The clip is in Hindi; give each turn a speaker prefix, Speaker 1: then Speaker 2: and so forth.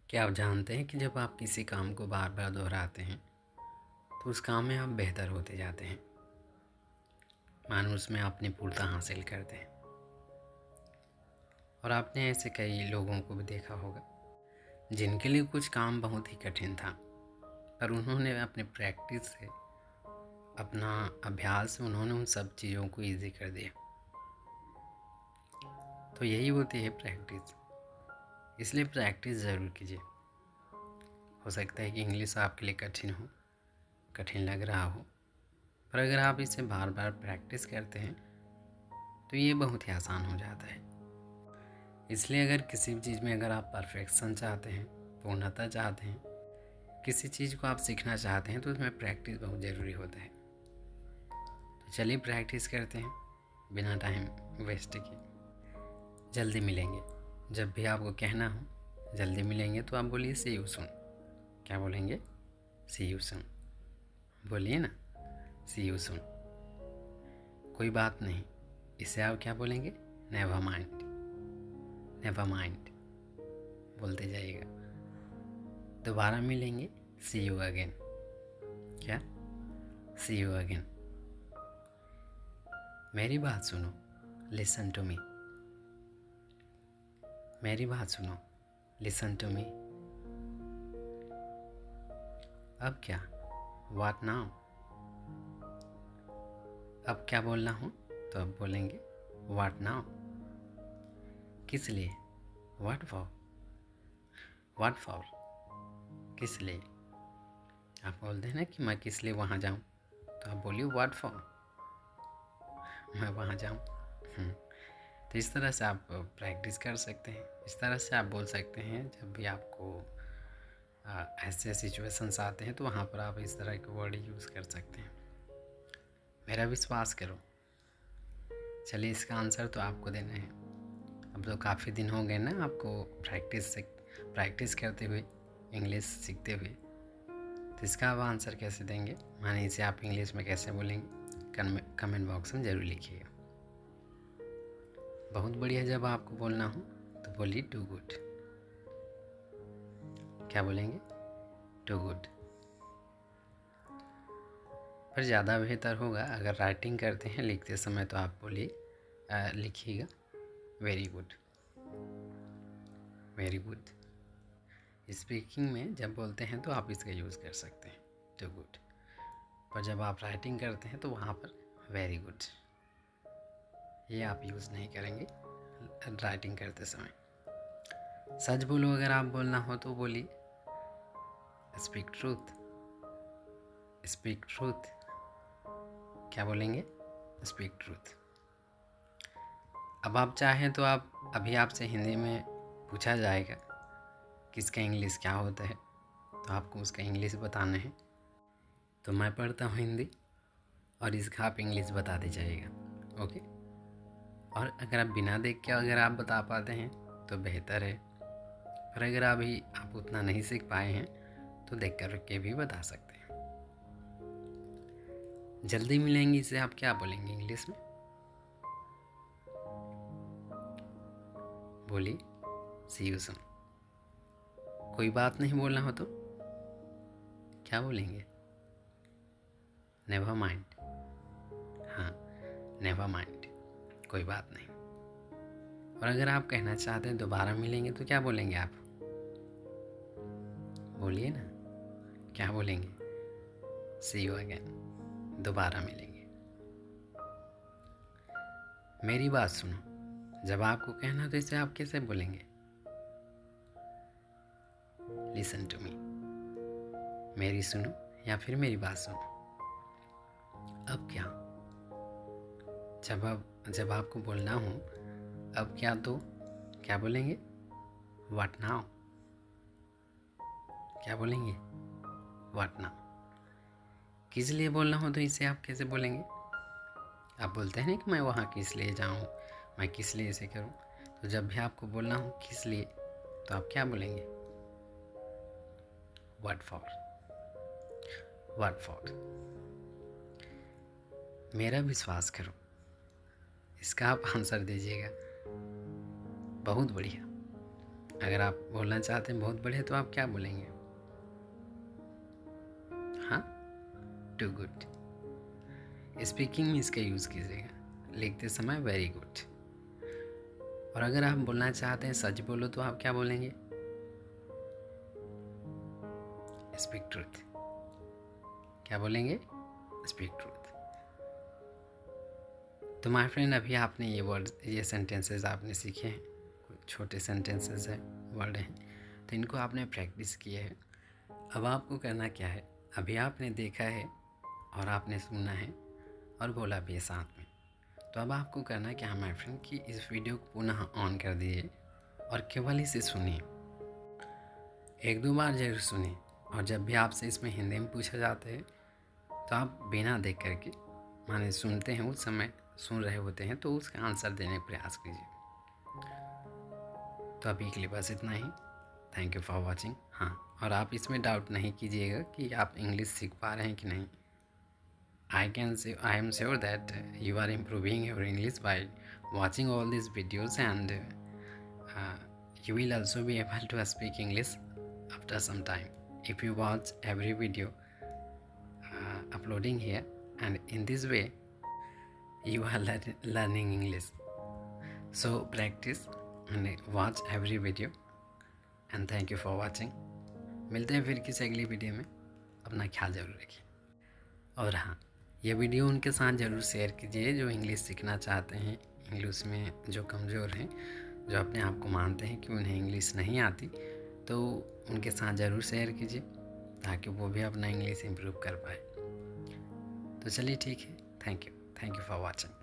Speaker 1: क्या आप जानते हैं कि जब आप किसी काम को बार बार दोहराते हैं तो उस काम में आप बेहतर होते जाते हैं, मानो उसमें आप निपुणता हासिल करते हैं। और आपने ऐसे कई लोगों को भी देखा होगा जिनके लिए कुछ काम बहुत ही कठिन था, पर उन्होंने अपने प्रैक्टिस से, अपना अभ्यास से उन्होंने उन सब चीज़ों को ईजी कर दिया। तो यही होती है प्रैक्टिस। इसलिए प्रैक्टिस ज़रूर कीजिए। हो सकता है कि इंग्लिश आपके लिए कठिन लग रहा हो, पर अगर आप इसे बार बार प्रैक्टिस करते हैं तो ये बहुत ही आसान हो जाता है। इसलिए अगर किसी भी चीज़ में अगर आप परफेक्शन चाहते हैं, पूर्णता चाहते हैं, किसी चीज़ को आप सीखना चाहते हैं तो उसमें प्रैक्टिस बहुत ज़रूरी होता है। तो चलिए प्रैक्टिस करते हैं बिना टाइम वेस्ट किए। जल्दी मिलेंगे। जब भी आपको कहना हो जल्दी मिलेंगे तो आप बोलिए सी यू सून। क्या बोलेंगे? सी यू सून। बोलिए ना, सी यू सून। कोई बात नहीं, इसे आप क्या बोलेंगे? Never mind. नेवर माइंड बोलते जाइएगा। दोबारा मिलेंगे, सी यू अगेन। क्या? See you again. मेरी बात सुनो, लिसन टू मी। मेरी बात सुनो, लिसन टू मी। अब क्या? What now. अब क्या बोलना हो तो अब बोलेंगे व्हाट नाउ। किस लिए? What for. व्हाट फॉर किस लिए। आप बोलते हैं ना कि मैं किस लिए वहाँ जाऊँ, तो आप बोलिए व्हाट फॉर, मैं वहाँ जाऊँ। तो इस तरह से आप प्रैक्टिस कर सकते हैं। इस तरह से आप बोल सकते हैं जब भी आपको ऐसे सिचुएशंस आते हैं तो वहाँ पर आप इस तरह के वर्ड यूज़ कर सकते हैं। मेरा विश्वास करो। चलिए, इसका आंसर तो आपको देना है। अब तो काफ़ी दिन हो गए ना आपको प्रैक्टिस करते हुए, इंग्लिश सीखते हुए। तो इसका आप आंसर कैसे देंगे, माने इसे आप इंग्लिश में कैसे बोलेंगे, कमेंट बॉक्स में ज़रूर लिखिएगा। बहुत बढ़िया। जब आपको बोलना हो तो बोलिए टू गुड। क्या बोलेंगे? Too good. पर ज़्यादा बेहतर होगा अगर राइटिंग करते हैं, लिखते समय, तो आप बोलिए, लिखिएगा very good. Very good. Speaking में जब बोलते हैं तो आप इसका यूज़ कर सकते हैं, टू गुड। पर जब आप राइटिंग करते हैं तो वहाँ पर वेरी गुड, ये आप यूज़ नहीं करेंगे राइटिंग करते समय। सच बोलो अगर आप बोलना हो तो बोलिए स्पीक ट्रूथ। Speak truth. क्या बोलेंगे? Speak truth. अब आप चाहें तो आप अभी आपसे हिंदी में पूछा जाएगा कि इसका इंग्लिश क्या होता है, तो आपको उसका इंग्लिश बताना है। तो मैं पढ़ता हूँ हिंदी और इसका आप इंग्लिश बता दीजिएगा, ओके। और अगर आप बिना देख के अगर आप बता पाते हैं तो बेहतर है, पर अगर अभी आप उतना नहीं सीख पाए हैं तो देख कर के भी बता सकते हैं। जल्दी मिलेंगे, इसे आप क्या बोलेंगे इंग्लिश में? बोलिए सी यू सून। कोई बात नहीं बोलना हो तो क्या बोलेंगे? Never mind. हाँ, नेवर माइंड, कोई बात नहीं। और अगर आप कहना चाहते हैं दोबारा मिलेंगे तो क्या बोलेंगे आप? बोलिए ना, क्या बोलेंगे? सी यू अगेन। दोबारा मिलेंगे। मेरी बात सुनो। जब आपको कहना तो इसे आप कैसे बोलेंगे? Listen to me. मेरी सुनो या फिर मेरी बात सुनो। अब क्या? जब आपको बोलना हो अब क्या, तो क्या बोलेंगे? What now. क्या बोलेंगे? What now. किस लिए बोलना हो तो इसे आप कैसे बोलेंगे? आप बोलते हैं ना कि मैं वहाँ किस लिए जाऊँ, मैं किस लिए इसे करूँ। तो जब भी आपको बोलना हो किस लिए, तो आप क्या बोलेंगे? What for. What for. मेरा विश्वास करो, इसका आप आंसर दीजिएगा। बहुत बढ़िया। अगर आप बोलना चाहते हैं बहुत बढ़िया तो आप क्या बोलेंगे? हाँ, टू गुड। स्पीकिंग में इसका यूज़ कीजिएगा, लिखते समय वेरी गुड। और अगर आप बोलना चाहते हैं सच बोलो तो आप क्या बोलेंगे? Speak truth. क्या बोलेंगे? Speak truth. तो माय फ्रेंड, अभी आपने ये सेंटेंसेस आपने सीखे हैं, कुछ छोटे सेंटेंसेस हैं, वर्ड हैं, तो इनको आपने प्रैक्टिस किया है। अब आपको करना क्या है? अभी आपने देखा है और आपने सुना है और बोला भी है साथ में। तो अब आपको करना क्या है माय फ्रेंड कि इस वीडियो को पुनः ऑन कर दीजिए और केवल इसे सुनिए। 1-2 बार जरूर सुनिए, और जब भी आपसे इसमें हिंदी में पूछा जाता है तो आप बिना देख करके, माने सुनते हैं उस समय सुन रहे होते हैं तो उसका आंसर देने का प्रयास कीजिए। तो अभी के लिए बस इतना ही। Thank you for watching. हाँ, और आप इसमें डाउट नहीं कीजिएगा कि आप इंग्लिश सीख पा रहे हैं कि नहीं। I am sure that you are improving your English by watching all these videos, and you will also be able to speak English after some time if you watch every video uploading here, and in this way you are learning English. So practice and watch every video, and thank you for watching. मिलते हैं फिर किसी अगली वीडियो में। अपना ख्याल ज़रूर रखिए। और हाँ, ये वीडियो उनके साथ ज़रूर शेयर कीजिए जो इंग्लिश सीखना चाहते हैं, इंग्लिश में जो कमज़ोर हैं, जो अपने आप को मानते हैं कि उन्हें इंग्लिश नहीं आती, तो उनके साथ ज़रूर शेयर कीजिए ताकि वो भी अपना इंग्लिश इम्प्रूव कर पाए। तो चलिए ठीक है, थैंक यू फॉर वॉचिंग।